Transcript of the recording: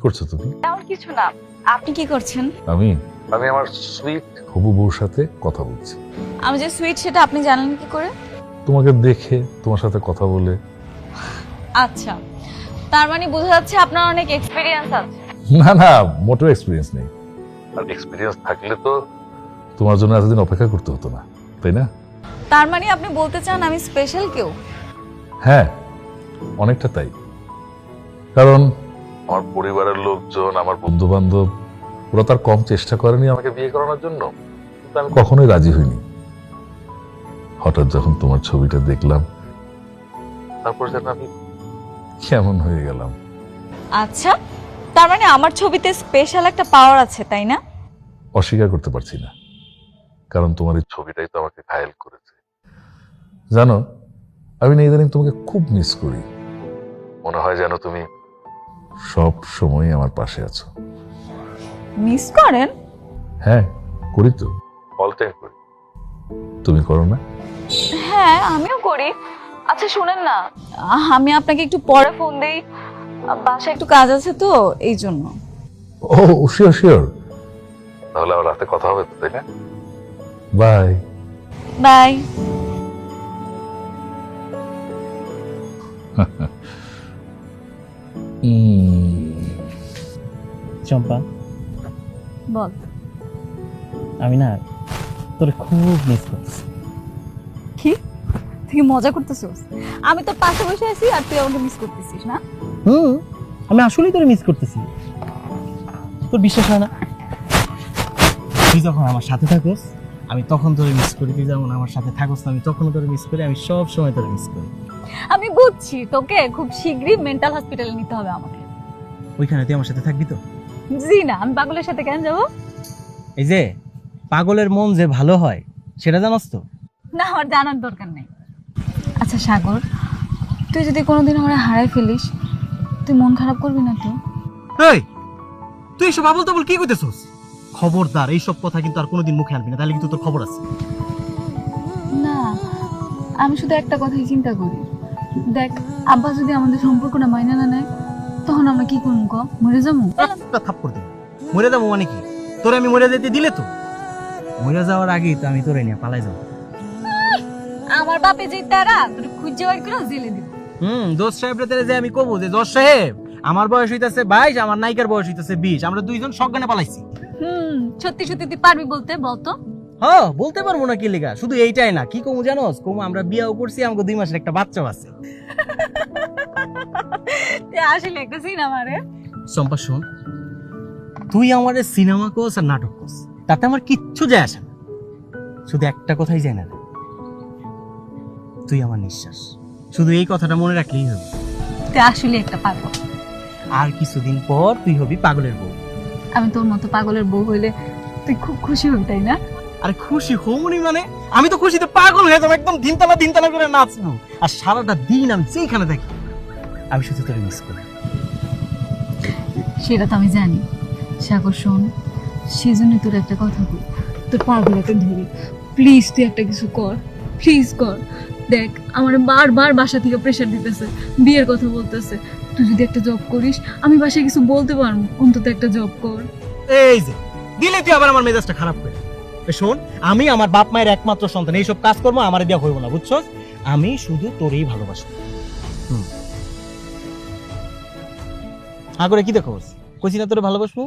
করছো তুমি? তেমন কিছু না। আপনি কি করছেন? আমি আমি আমার সুইট হবু বউর সাথে কথা বলছি। আমি যে সুইট সেটা আপনি জানেন কি করে? তোমাকে দেখে, তোমার সাথে কথা বলে। আচ্ছা, তার মানে বোঝা যাচ্ছে আপনার অনেক এক্সপেরিয়েন্স আছে। না না, মোটেও এক্সপিরিয়েন্স নেই। আর এক্সপিরিয়েন্স থাকলে তো তোমার জন্য এতদিন অপেক্ষা করতে হতো না, তাই না? তার মানে আপনি বলতে চান আমি স্পেশাল কেউ? হ্যাঁ, অনেকটা তাই। কারণ আমার পরিবারের লোকজন, আমার বন্ধু বান্ধব, ওরা তার কম চেষ্টা করেনি আমাকে বিয়ে করানোর জন্য, কিন্তু আমি কখনোই রাজি হইনি। হঠাৎ যখন তোমার ছবিটা দেখলাম, তারপর যেন আমি কেমন হয়ে গেলাম। আচ্ছা, তার মানে আমার ছবিতে স্পেশাল একটা পাওয়ার আছে, তাই না? অস্বীকার করতে পারছি না, কারণ তোমার এই ছবিটাই তো আমাকে ঘায়েল করেছে। জানো, আমি না ইদানিং তোমাকে খুব মিস করি। মনে হয় যেন তুমি সব সময় আমার পাশে আছো। মিস করেন? হ্যাঁ, করি তো, অল টাইম করি। তুমি করো না? হ্যাঁ, আমিও করি। আচ্ছা শুনেন না, আমি আপনাকে একটু পরে ফোন দেই, বাসায় একটু কাজ আছে তো এই জন্য। ও শিওর শিওর, তাহলে আবার রাতে কথা হবে তো, তাই না? Bye bye. চম্পা, বল। আমি না তোরে খুব মিস করতেছি। কি? তুই মজা করতেছিস? আমি তো পাশে বসে আছি আর তুই আমাকে মিস করতেছিস না? আমি আসলেই তোরে মিস করতেছি। তোর বিশ্বাস হয় না? তুই যখন আমার সাথে থাকোস আমি তখন তোরে মিস করি, তুই যেমন আমার সাথে থাকোস আমি তখন তোরে মিস করি, আমি সব সময় তোরে মিস করি। আমি বুঝছি, তোকে খুব শীঘ্রই মেন্টাল হসপিটালে নিতে হবে আমাকে। ওইখানে তুই আমার সাথে থাকবি তো? জি না, আমি পাগলের সাথে কেন যাবো? এই যে পাগলের মন যে ভালো হয় সেটা জানাস তো? না, আমার জানার দরকার নেই। আচ্ছা সাগর, তুই যদি কোনোদিন আমার হারাই ফেলিস, তুই মন খারাপ করবি না তো? এই তুই এসব আবল তাবল কি কইতেছস? খবরদার, এইসব কথা কিন্তু আর কোনোদিন মুখে আনবি না, তাহলে কিন্তু তোর খবর আছে। না, আমি শুধু একটা কথাই চিন্তা করি। দেখ, আব্বা যদি আমাদের সম্পর্কটা মাইনা না নেয়, তখন আমরা কি করবো ক? মরে যাবো? একটা থাপ্পড় দে। মরে যাবো মানে কি? তোরে আমি মরে যেতে দিলে তো? মরে যাওয়ার আগেই তো আমি তোরে নিয়ে পালাই যাবো। আমার বাপে যে তারা তোর খুঁজে বার করে জেলে দিব। দোস্ত সাহেব রে যে আমি কব যে দোস্ত সাহেব আমার বয়স হইতাছে 22, আমার নায়িকার বয়স হইতাছে 20, আমরা দুইজন সজ্ঞানে পালাইছি। সত্যি সত্যি তুই পারবি বলতে? বলতো। হ্যাঁ, বলতে পারবো না কি লেগা, শুধু এইটাই না, কি কমু জানোস? কমু আমরা বিয়াও করছি, আমাকে 2 মাসের একটা বাচ্চাও আছে। তুই আসলে একটা সিনেমা রে। চম্পা শোন, তুই আমারে সিনেমা কোস আর নাটক কোস, তাতে আমার কিচ্ছু যায় আসে না। শুধু একটা কথাই জানা না, তুই আমার নিঃশ্বাস। শুধু এই কথাটা মনে রাখলেই হবে। তুই আসলে একটা পাগল। আর কিছুদিন পর তুই হবি পাগলের বউ। আমি তোর মতো পাগলের বউ হইলে তুই খুব খুশি হবি, তাই না? আরে খুশি হমনি মানে আমি তো খুশিতে পাগল হয়ে যাবো, একদম দিনতানা করে নাচবো, আর সারাটা দিন আমি যেখানে থাকি আমি শুধু তোরে মিস করি। সেটা তো আমি জানি সাগর। শোন, সেজন্য তোর একটা কথা বল, তোর পাগলাতে ধরি। প্লিজ তুই একটা কিছু কর, প্লিজ কর। দেখ, আমার বারবার বাসা থেকে প্রেশার দিতেছে, বিয়ের কথা বলতেছে। তুই যদি একটা জব করিস, আমি বাসায় কিছু বলতে পারবো। অন্তত একটা জব কর। এই যে দিলে তুই আবার আমার মেজাজটা খারাপ করে। শোন, আমি আমার বাপ মায়ের একমাত্র সন্তান, এইসব কাজ করবো আমার দেওয়া হইব না, বুঝছস? আমি শুধু তোরেই ভালোবাসি। আগরে কি দেখো, কইছি না তোরে ভালোবাসবো।